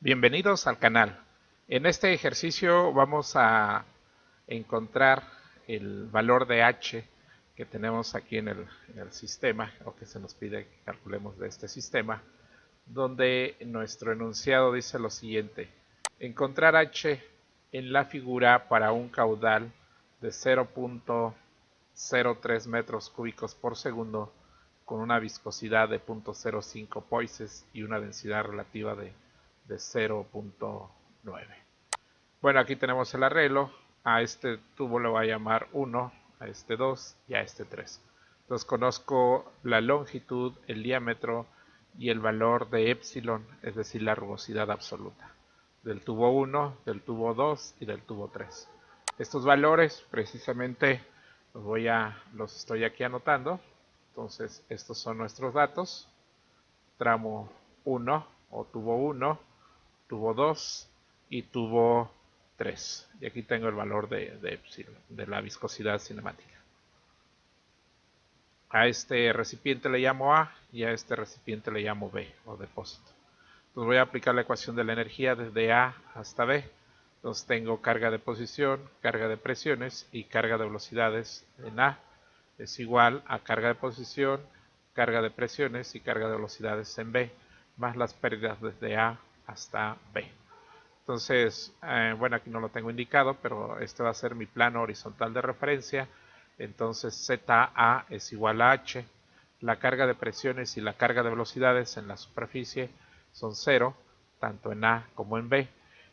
Bienvenidos al canal. En este ejercicio vamos a encontrar el valor de h que tenemos aquí en el sistema, o que se nos pide que calculemos de este sistema, donde nuestro enunciado dice lo siguiente: encontrar h en la figura para un caudal de 0.03 metros cúbicos por segundo con una viscosidad de 0.05 poises y una densidad relativa de 0.9. Bueno, aquí tenemos el arreglo. A este tubo le voy a llamar 1, a este 2 y a este 3. Entonces conozco la longitud, el diámetro y el valor de epsilon, es decir, la rugosidad absoluta, del tubo 1, del tubo 2 y del tubo 3. Estos valores precisamente los estoy aquí anotando. Entonces estos son nuestros datos: tramo 1 o tubo 1, tubo 2 y tubo 3. Y aquí tengo el valor de epsilon, de la viscosidad cinemática. A este recipiente le llamo A y a este recipiente le llamo B, o depósito. Entonces voy a aplicar la ecuación de la energía desde A hasta B. Entonces tengo carga de posición, carga de presiones y carga de velocidades en A es igual a carga de posición, carga de presiones y carga de velocidades en B, más las pérdidas desde A hasta B. Entonces, bueno, aquí no lo tengo indicado, pero este va a ser mi plano horizontal de referencia. Entonces ZA es igual a H. La carga de presiones y la carga de velocidades en la superficie son 0, tanto en A como en B.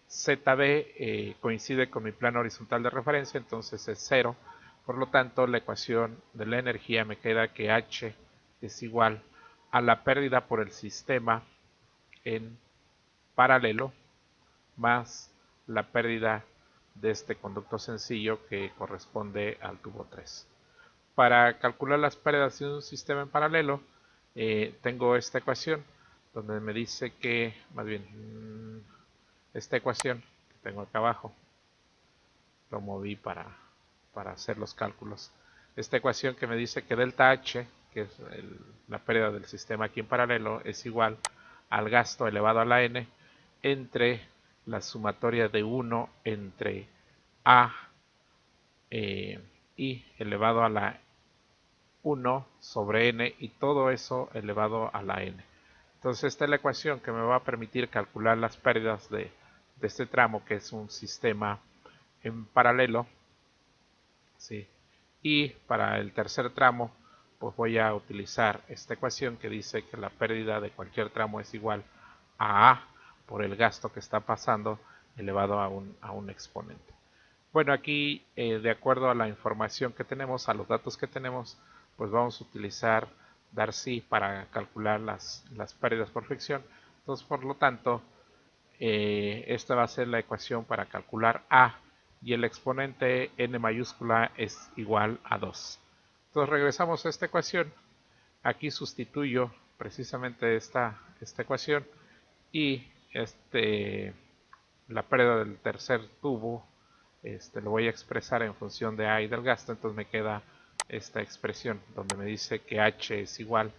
ZB coincide con mi plano horizontal de referencia, entonces es 0. Por lo tanto, la ecuación de la energía me queda que H es igual a la pérdida por el sistema en paralelo más la pérdida de este conducto sencillo que corresponde al tubo 3. Para calcular las pérdidas de un sistema en paralelo, tengo esta ecuación donde me dice que, más bien, esta ecuación que tengo acá abajo, lo moví para hacer los cálculos. Esta ecuación que me dice que delta H, que es la pérdida del sistema aquí en paralelo, es igual al gasto elevado a la n entre la sumatoria de 1 entre A y elevado a la 1 sobre n, y todo eso elevado a la n. Entonces esta es la ecuación que me va a permitir calcular las pérdidas de este tramo, que es un sistema en paralelo, ¿sí? Y para el tercer tramo, pues voy a utilizar esta ecuación que dice que la pérdida de cualquier tramo es igual a A por el gasto que está pasando elevado a un exponente. Bueno, aquí de acuerdo a la información que tenemos, a los datos que tenemos, pues vamos a utilizar Darcy para calcular las pérdidas por fricción. Entonces, por lo tanto, esta va a ser la ecuación para calcular A, y el exponente n mayúscula es igual a 2. Entonces regresamos a esta ecuación. Aquí sustituyo precisamente esta ecuación, y la pérdida del tercer tubo lo voy a expresar en función de A y del gasto. Entonces me queda esta expresión donde me dice que H es igual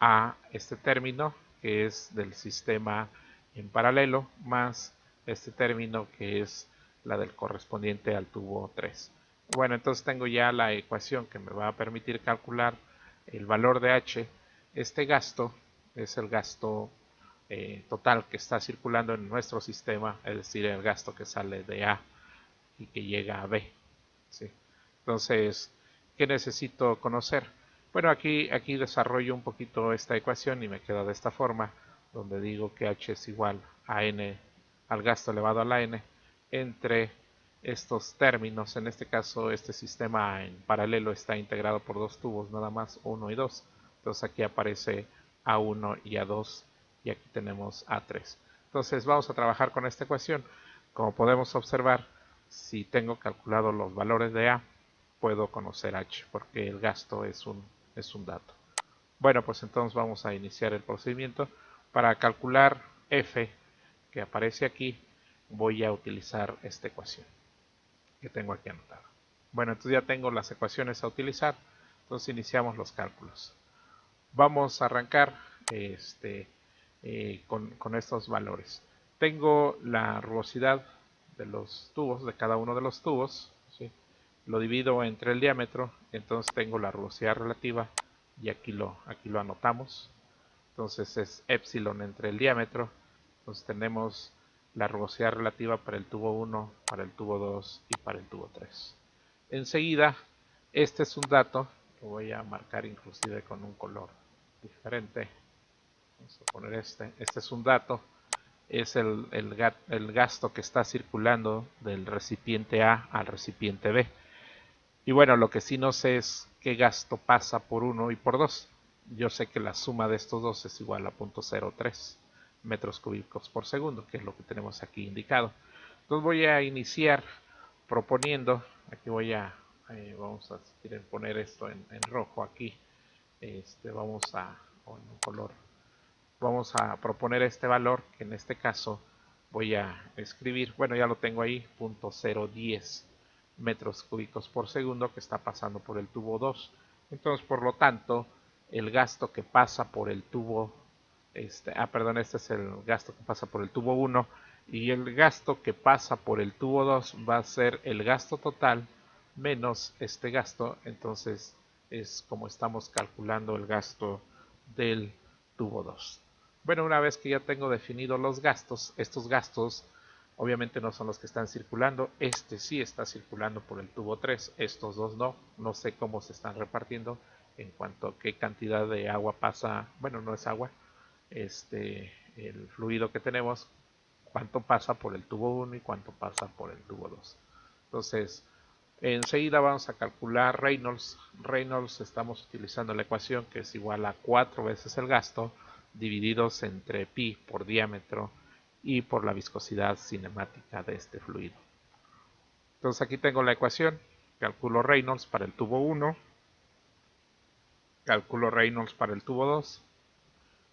a este término, que es del sistema en paralelo, más este término que es la del correspondiente al tubo 3. Bueno, entonces tengo ya la ecuación que me va a permitir calcular el valor de H. Este gasto es el gasto total que está circulando en nuestro sistema, es decir, el gasto que sale de A y que llega a B, ¿sí? Entonces, ¿qué necesito conocer? Bueno, aquí desarrollo un poquito esta ecuación y me queda de esta forma, donde digo que H es igual a n, al gasto elevado a la n, entre estos términos. En este caso, este sistema en paralelo está integrado por dos tubos, nada más, 1 y 2. Entonces aquí aparece A1 y A2, y aquí tenemos A3. Entonces vamos a trabajar con esta ecuación. Como podemos observar, si tengo calculado los valores de A, puedo conocer H, porque el gasto es un dato. Bueno, pues entonces vamos a iniciar el procedimiento. Para calcular F, que aparece aquí, voy a utilizar esta ecuación que tengo aquí anotada. Bueno, entonces ya tengo las ecuaciones a utilizar. Entonces iniciamos los cálculos. Vamos a arrancar con estos valores. tengo la rugosidad de los tubos, de cada uno de los tubos, ¿sí? Lo divido entre el diámetro, entonces tengo la rugosidad relativa y aquí lo anotamos. Entonces es epsilon entre el diámetro. Entonces tenemos la rugosidad relativa para el tubo 1, para el tubo 2 y para el tubo 3. Enseguida, este es un dato, lo voy a marcar inclusive con un color diferente. Vamos a poner este es un dato, es el gasto que está circulando del recipiente A al recipiente B. Y bueno, lo que sí no sé es qué gasto pasa por 1 y por 2. Yo sé que la suma de estos dos es igual a 0.03 metros cúbicos por segundo, que es lo que tenemos aquí indicado. Entonces voy a iniciar proponiendo, aquí vamos a si quieren poner esto en rojo aquí, o en un color, vamos a proponer este valor, que en este caso voy a escribir, bueno ya lo tengo ahí, 0.010 metros cúbicos por segundo que está pasando por el tubo 2. Entonces, por lo tanto, el gasto que pasa por el tubo, este es el gasto que pasa por el tubo 1 y el gasto que pasa por el tubo 2 va a ser el gasto total menos este gasto. Entonces, es como estamos calculando el gasto del tubo 2. Bueno, una vez que ya tengo definidos los gastos, estos gastos obviamente no son los que están circulando. Este sí está circulando por el tubo 3, estos dos no. No sé cómo se están repartiendo en cuanto a qué cantidad de agua pasa. Bueno, no es agua. El fluido que tenemos, cuánto pasa por el tubo 1 y cuánto pasa por el tubo 2. Entonces, enseguida vamos a calcular Reynolds. Reynolds estamos utilizando la ecuación que es igual a 4 veces el gasto divididos entre pi por diámetro y por la viscosidad cinemática de este fluido. Entonces aquí tengo la ecuación, calculo Reynolds para el tubo 1, calculo Reynolds para el tubo 2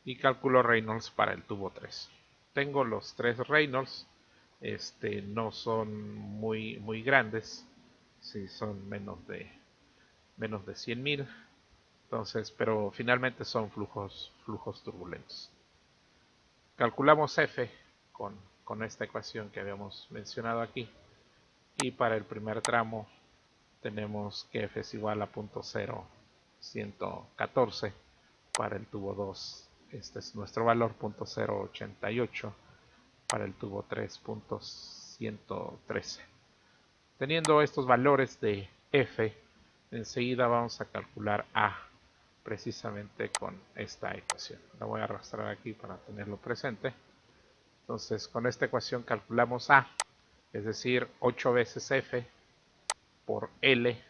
y calculo Reynolds para el tubo 3. Tengo los tres Reynolds, no son muy grandes, sí, son menos de 100.000, entonces, pero finalmente son flujos turbulentos. Calculamos F con esta ecuación que habíamos mencionado aquí. Y para el primer tramo tenemos que F es igual a 0.0114. Para el tubo 2, este es nuestro valor, 0.088. Para el tubo 3, 0.113. Teniendo estos valores de F, enseguida vamos a calcular A, precisamente con esta ecuación. La voy a arrastrar aquí para tenerlo presente. Entonces, con esta ecuación calculamos A, es decir, 8 veces F por L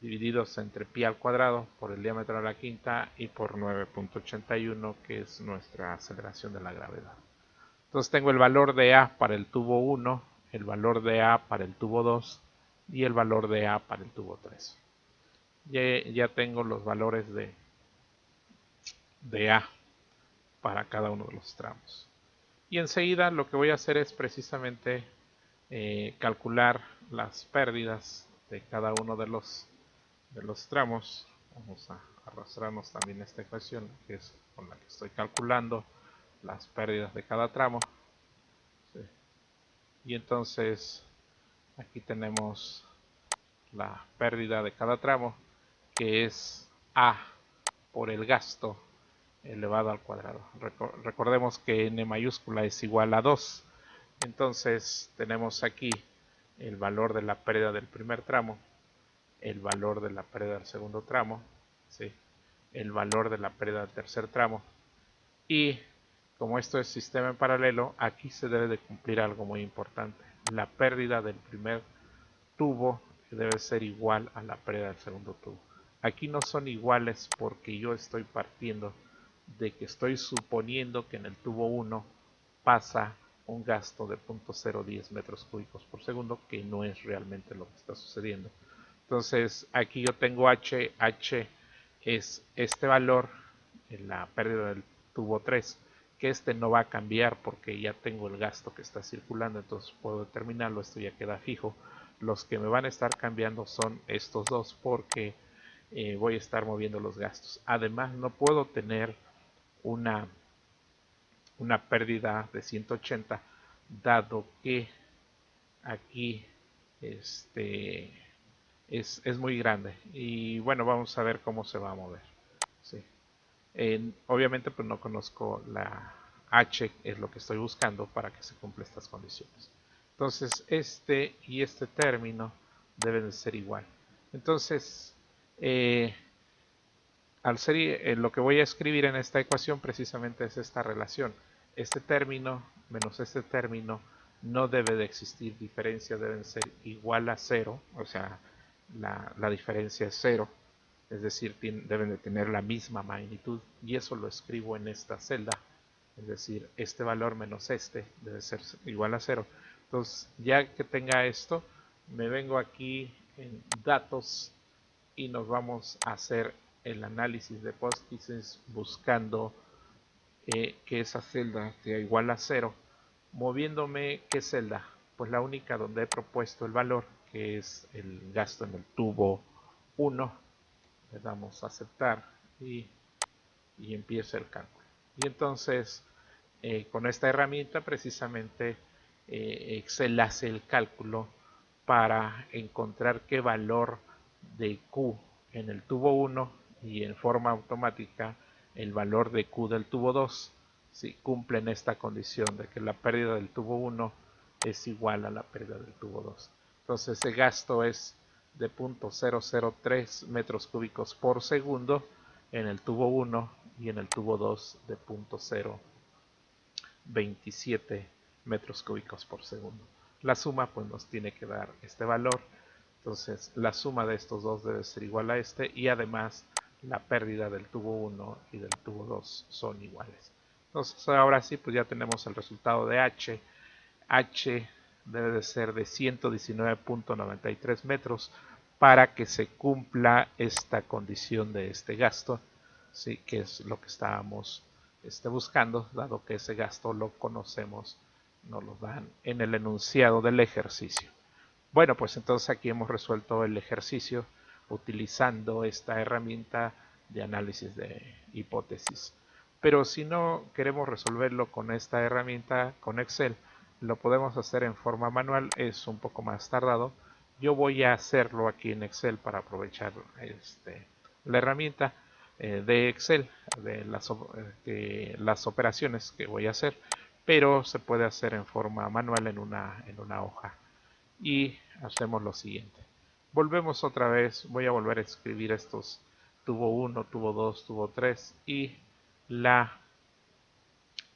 divididos entre pi al cuadrado por el diámetro a la quinta y por 9.81, que es nuestra aceleración de la gravedad. Entonces tengo el valor de A para el tubo 1, el valor de A para el tubo 2 y el valor de A para el tubo 3. Ya tengo los valores de A para cada uno de los tramos. Y enseguida lo que voy a hacer es precisamente calcular las pérdidas de cada uno de los tramos. Vamos a arrastrarnos también esta ecuación, que es con la que estoy calculando las pérdidas de cada tramo. Sí. Y entonces aquí tenemos la pérdida de cada tramo, que es A por el gasto elevado al cuadrado. Recordemos que n mayúscula es igual a 2. Entonces tenemos aquí el valor de la pérdida del primer tramo, el valor de la pérdida del segundo tramo, ¿sí? El valor de la pérdida del tercer tramo. Y como esto es sistema en paralelo, aquí se debe de cumplir algo muy importante. La pérdida del primer tubo debe ser igual a la pérdida del segundo tubo. Aquí no son iguales porque yo estoy partiendo de que estoy suponiendo que en el tubo 1 pasa un gasto de 0.010 metros cúbicos por segundo, que no es realmente lo que está sucediendo. Entonces aquí yo tengo H es este valor en la pérdida del tubo 3, que no va a cambiar porque ya tengo el gasto que está circulando, entonces puedo determinarlo, esto ya queda fijo. Los que me van a estar cambiando son estos dos porque voy a estar moviendo los gastos. Además no puedo tener una una pérdida de 180, dado que aquí es muy grande. Y bueno, vamos a ver cómo se va a mover. Sí. Obviamente pues no conozco la H, es lo que estoy buscando para que se cumplan estas condiciones. Entonces este y este término deben de ser igual. Entonces al ser lo que voy a escribir en esta ecuación precisamente es esta relación. Este término menos este término no debe de existir diferencia, deben ser igual a cero, o sea, la diferencia es cero, es decir, deben de tener la misma magnitud, y eso lo escribo en esta celda, es decir, este valor menos este debe ser igual a cero. Entonces, ya que tenga esto, me vengo aquí en datos y nos vamos a hacer el análisis de postfixes buscando que esa celda sea igual a cero, moviéndome. ¿Qué celda? Pues la única donde he propuesto el valor, que es el gasto en el tubo 1. Le damos a aceptar y empieza el cálculo. Y entonces con esta herramienta precisamente Excel hace el cálculo para encontrar qué valor de Q en el tubo 1 y en forma automática el valor de Q del tubo 2 si cumplen esta condición de que la pérdida del tubo 1 es igual a la pérdida del tubo 2. Entonces ese gasto es de 0.003 metros cúbicos por segundo en el tubo 1 y en el tubo 2 de 0.27 metros cúbicos por segundo. La suma pues nos tiene que dar este valor. Entonces la suma de estos dos debe ser igual a este y además la pérdida del tubo 1 y del tubo 2 son iguales. Entonces ahora sí pues ya tenemos el resultado de H. H debe de ser de 119.93 metros para que se cumpla esta condición de este gasto, ¿sí? Que es lo que estábamos buscando, dado que ese gasto lo conocemos, nos lo dan en el enunciado del ejercicio. Bueno, pues entonces aquí hemos resuelto el ejercicio utilizando esta herramienta de análisis de hipótesis. Pero si no queremos resolverlo con esta herramienta, con Excel, lo podemos hacer en forma manual, es un poco más tardado. Yo voy a hacerlo aquí en Excel para aprovechar la herramienta de Excel, de las operaciones que voy a hacer, pero se puede hacer en forma manual en una hoja. Y hacemos lo siguiente. Volvemos otra vez, voy a volver a escribir estos tubo 1, tubo 2, tubo 3 y la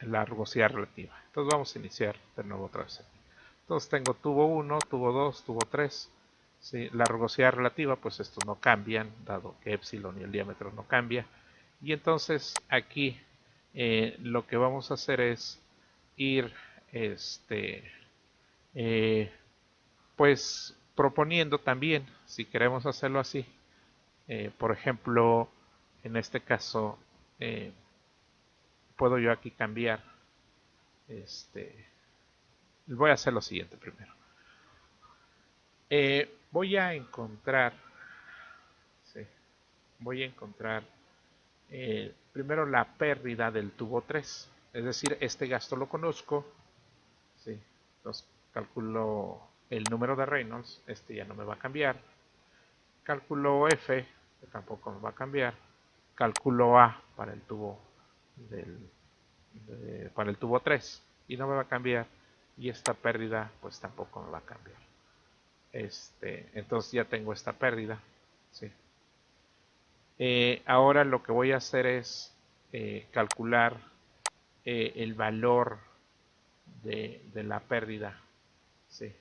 rugosidad relativa. Entonces vamos a iniciar de nuevo otra vez. Entonces tengo tubo 1, tubo 2, tubo 3. ¿Sí? La rugosidad relativa, pues estos no cambian, dado que epsilon y el diámetro no cambia. Y entonces aquí lo que vamos a hacer es ir pues proponiendo también, si queremos hacerlo así, por ejemplo, en este caso, puedo yo aquí cambiar, voy a hacer lo siguiente primero. Voy a encontrar, sí, voy a encontrar primero la pérdida del tubo 3, es decir, este gasto lo conozco, sí, entonces calculo el número de Reynolds, ya no me va a cambiar, cálculo F, que tampoco me va a cambiar, cálculo A para el tubo para el tubo 3 y no me va a cambiar, y esta pérdida pues tampoco me va a cambiar. Entonces ya tengo esta pérdida, ¿sí? Ahora lo que voy a hacer es calcular el valor de la pérdida, ¿sí?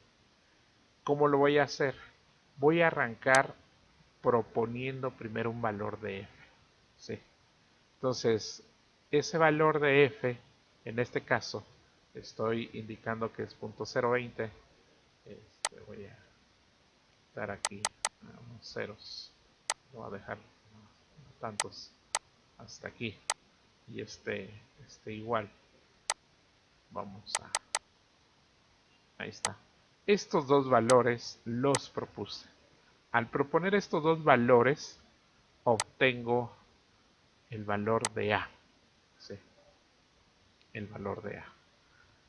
¿Cómo lo voy a hacer? Voy a arrancar proponiendo primero un valor de f, ¿sí? Entonces, ese valor de f, en este caso, estoy indicando que es 0.020. Voy a dar aquí unos ceros. Lo voy a dejar tantos hasta aquí. Y igual. Vamos a... Ahí está. Estos dos valores los propuse. Al proponer estos dos valores, obtengo el valor de A. ¿Sí? el valor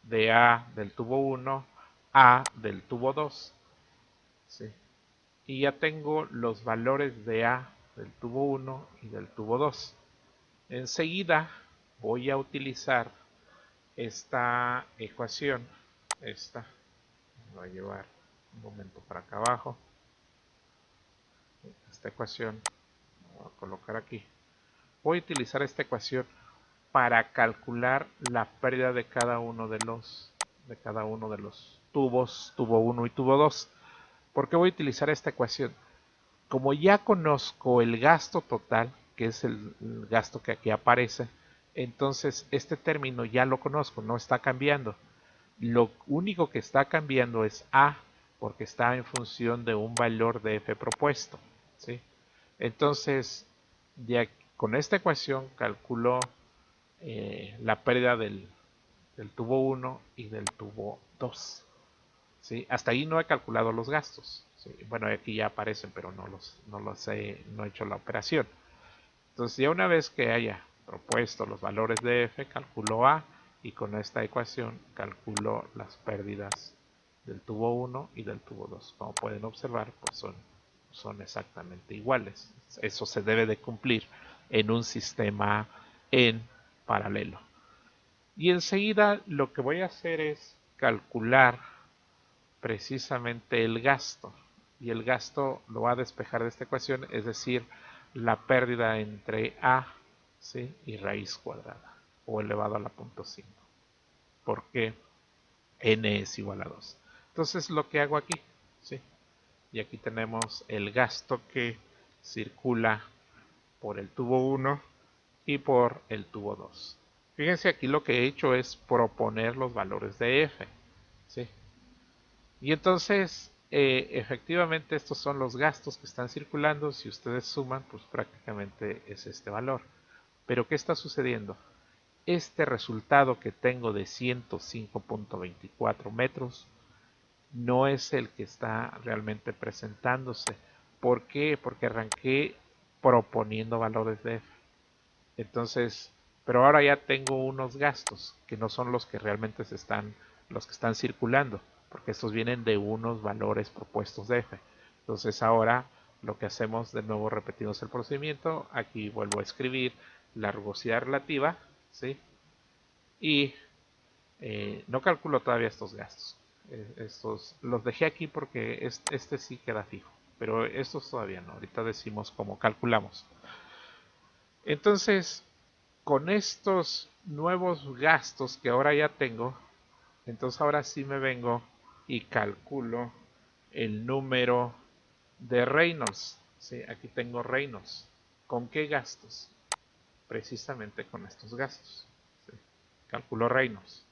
de A del tubo 1, A del tubo 2. ¿Sí? Y ya tengo los valores de A del tubo 1 y del tubo 2. Enseguida voy a utilizar esta ecuación, voy a llevar un momento para acá abajo, esta ecuación, voy a colocar aquí, voy a utilizar esta ecuación para calcular la pérdida de cada uno de los tubos, tubo 1 y tubo 2. ¿Por qué voy a utilizar esta ecuación? Como ya conozco el gasto total, que es el gasto que aquí aparece, entonces este término ya lo conozco, no está cambiando. Lo único que está cambiando es A, porque está en función de un valor de F propuesto. ¿Sí? Entonces, ya con esta ecuación calculo la pérdida del tubo 1 y del tubo 2. ¿Sí? Hasta ahí no he calculado los gastos. ¿Sí? Bueno, aquí ya aparecen, pero no he hecho la operación. Entonces, ya una vez que haya propuesto los valores de F, calculo A y con esta ecuación calculo las pérdidas del tubo 1 y del tubo 2. Como pueden observar, pues son exactamente iguales. Eso se debe de cumplir en un sistema en paralelo. Y enseguida lo que voy a hacer es calcular precisamente el gasto. Y el gasto lo va a despejar de esta ecuación, es decir, la pérdida entre A, ¿sí?, y raíz cuadrada, o elevado a la punto 5, porque n es igual a 2. Entonces lo que hago aquí, ¿sí?, y aquí tenemos el gasto que circula por el tubo 1 y por el tubo 2. Fíjense, aquí lo que he hecho es proponer los valores de F, ¿sí? Y entonces, efectivamente, estos son los gastos que están circulando. Si ustedes suman, pues prácticamente es este valor. Pero ¿qué está sucediendo? Este resultado que tengo de 105.24 metros no es el que está realmente presentándose. ¿Por qué? Porque arranqué proponiendo valores de F. Entonces, pero ahora ya tengo unos gastos que no son los que realmente los que están circulando, porque estos vienen de unos valores propuestos de F. Entonces ahora lo que hacemos, de nuevo repetimos el procedimiento, aquí vuelvo a escribir la rugosidad relativa, ¿sí? Y no calculo todavía estos gastos. Estos los dejé aquí porque este sí queda fijo, pero estos todavía no. Ahorita decimos cómo calculamos. Entonces, con estos nuevos gastos que ahora ya tengo, entonces ahora sí me vengo y calculo el número de Reynolds. ¿Sí? Aquí tengo Reynolds. ¿Con qué gastos? Precisamente con estos gastos. ¿Sí? Calculo Reynolds.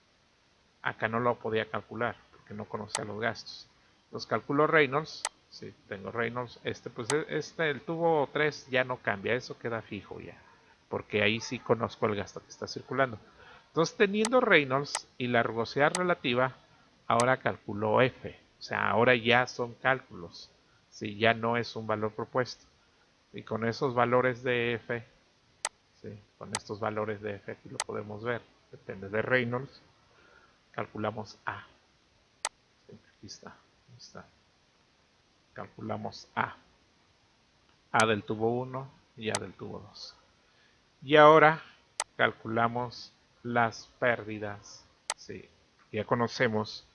Acá no lo podía calcular porque no conocía los gastos. Los calculo Reynolds. Sí, tengo Reynolds. Pues el tubo 3 ya no cambia, eso queda fijo ya, porque ahí sí conozco el gasto que está circulando. Entonces, teniendo Reynolds y la rugosidad relativa, ahora calculo F. O sea, ahora ya son cálculos. Sí, ya no es un valor propuesto. Y con esos valores de F, sí, con estos valores de F aquí lo podemos ver. Depende de Reynolds. Calculamos A. Sí, aquí está. Calculamos A. A del tubo 1 y A del tubo 2. Y ahora calculamos las pérdidas. Sí, ya conocemos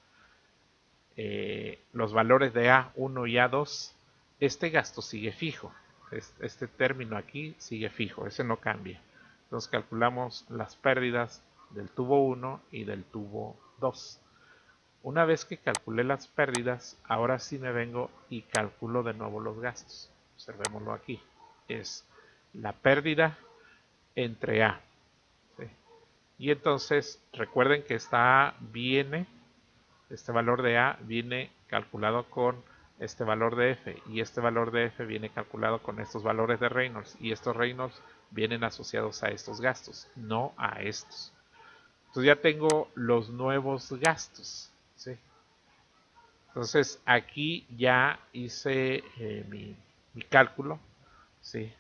los valores de A1 y A2. Este gasto sigue fijo. Este término aquí sigue fijo, ese no cambia. Entonces calculamos las pérdidas del tubo 1 y del tubo 2. Una vez que calculé las pérdidas, ahora sí me vengo y calculo de nuevo los gastos. Observémoslo aquí. Es la pérdida entre A. ¿Sí? Y entonces recuerden que este valor de A viene calculado con este valor de F. Y este valor de F viene calculado con estos valores de Reynolds. Y estos Reynolds vienen asociados a estos gastos, no a estos. Entonces ya tengo los nuevos gastos. ¿Sí? Entonces aquí ya hice mi cálculo, ¿sí?,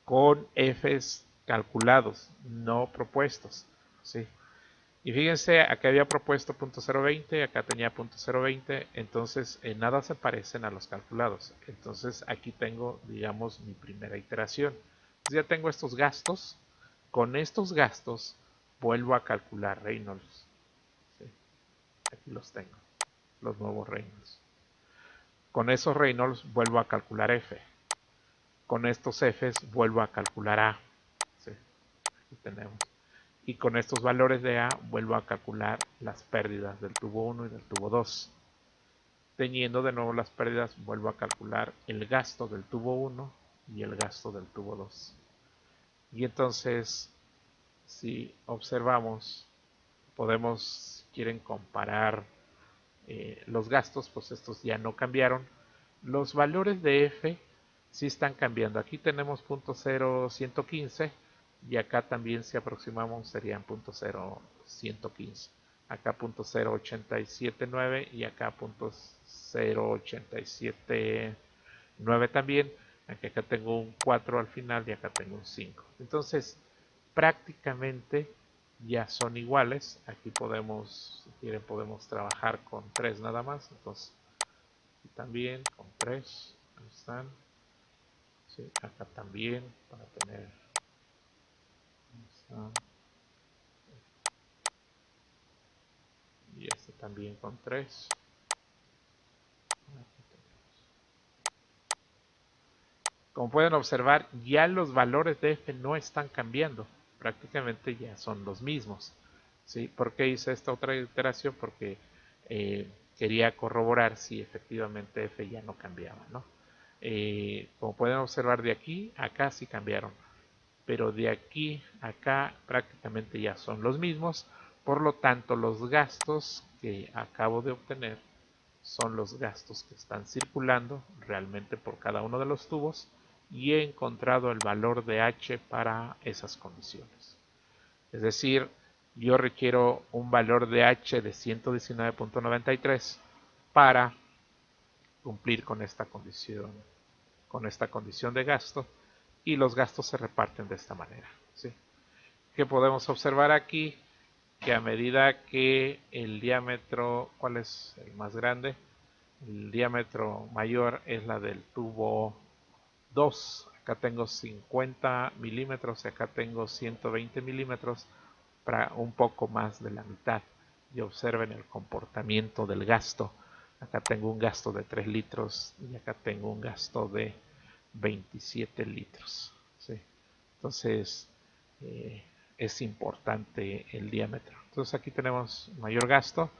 con Fs calculados, no propuestos, ¿sí? Y fíjense, acá había propuesto .020, acá tenía .020, entonces nada se parecen a los calculados. Entonces aquí tengo, digamos, mi primera iteración. Entonces ya tengo estos gastos. Con estos gastos vuelvo a calcular Reynolds. ¿Sí? Aquí los tengo, los nuevos Reynolds. Con esos Reynolds vuelvo a calcular F. Con estos Fs vuelvo a calcular A. ¿Sí? Aquí tenemos. Y con estos valores de A vuelvo a calcular las pérdidas del tubo 1 y del tubo 2. Teniendo de nuevo las pérdidas, vuelvo a calcular el gasto del tubo 1 y el gasto del tubo 2. Y entonces, si observamos, podemos, si quieren comparar los gastos, pues estos ya no cambiaron. Los valores de F sí están cambiando. Aquí tenemos .0115 y acá también, si aproximamos, serían .0115. Acá .0879 y acá .0879 también. Acá tengo un 4 al final y acá tengo un 5. Entonces, prácticamente ya son iguales. Aquí podemos, si quieren, podemos trabajar con 3 nada más. Entonces, aquí también con 3. Ahí están. Sí, acá también para tener. Y este también con 3. Como pueden observar, ya los valores de F no están cambiando. Prácticamente ya son los mismos. ¿Sí? ¿Por qué hice esta otra iteración? Porque quería corroborar si efectivamente F ya no cambiaba, ¿no? Como pueden observar, de aquí a acá sí cambiaron, pero de aquí a acá prácticamente ya son los mismos. Por lo tanto, los gastos que acabo de obtener son los gastos que están circulando realmente por cada uno de los tubos y he encontrado el valor de H para esas condiciones. Es decir, yo requiero un valor de H de 119.93 para cumplir con esta condición de gasto, y los gastos se reparten de esta manera. ¿Sí? ¿Qué podemos observar aquí? Que a medida que el diámetro, ¿cuál es el más grande? El diámetro mayor es la del tubo 2. Acá tengo 50 milímetros y acá tengo 120 milímetros, para un poco más de la mitad. Y observen el comportamiento del gasto. Acá tengo un gasto de 3 litros y acá tengo un gasto de 27 litros. ¿Sí? Entonces, es importante el diámetro. Entonces aquí tenemos mayor gasto.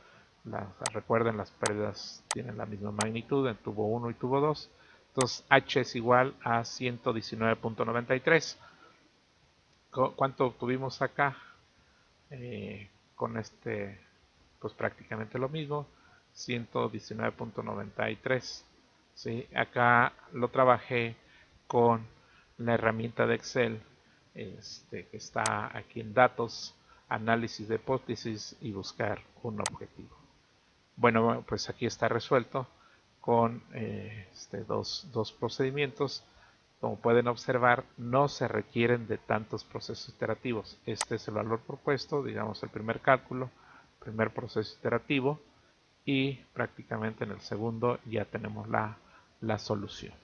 Recuerden, las pérdidas tienen la misma magnitud en tubo 1 y tubo 2. Entonces H es igual a 119.93. ¿Cuánto obtuvimos acá? Con este, pues prácticamente lo mismo, 119.93. ¿Sí? Acá lo trabajé con la herramienta de Excel, que está aquí en datos, análisis de hipótesis y buscar un objetivo. Bueno, pues aquí está resuelto con dos procedimientos. Como pueden observar, no se requieren de tantos procesos iterativos. Este es el valor propuesto, digamos el primer cálculo, primer proceso iterativo, y prácticamente en el segundo ya tenemos la solución.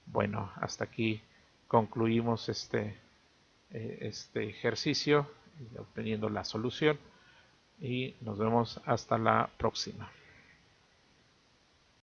Bueno, hasta aquí concluimos este ejercicio obteniendo la solución, y nos vemos hasta la próxima.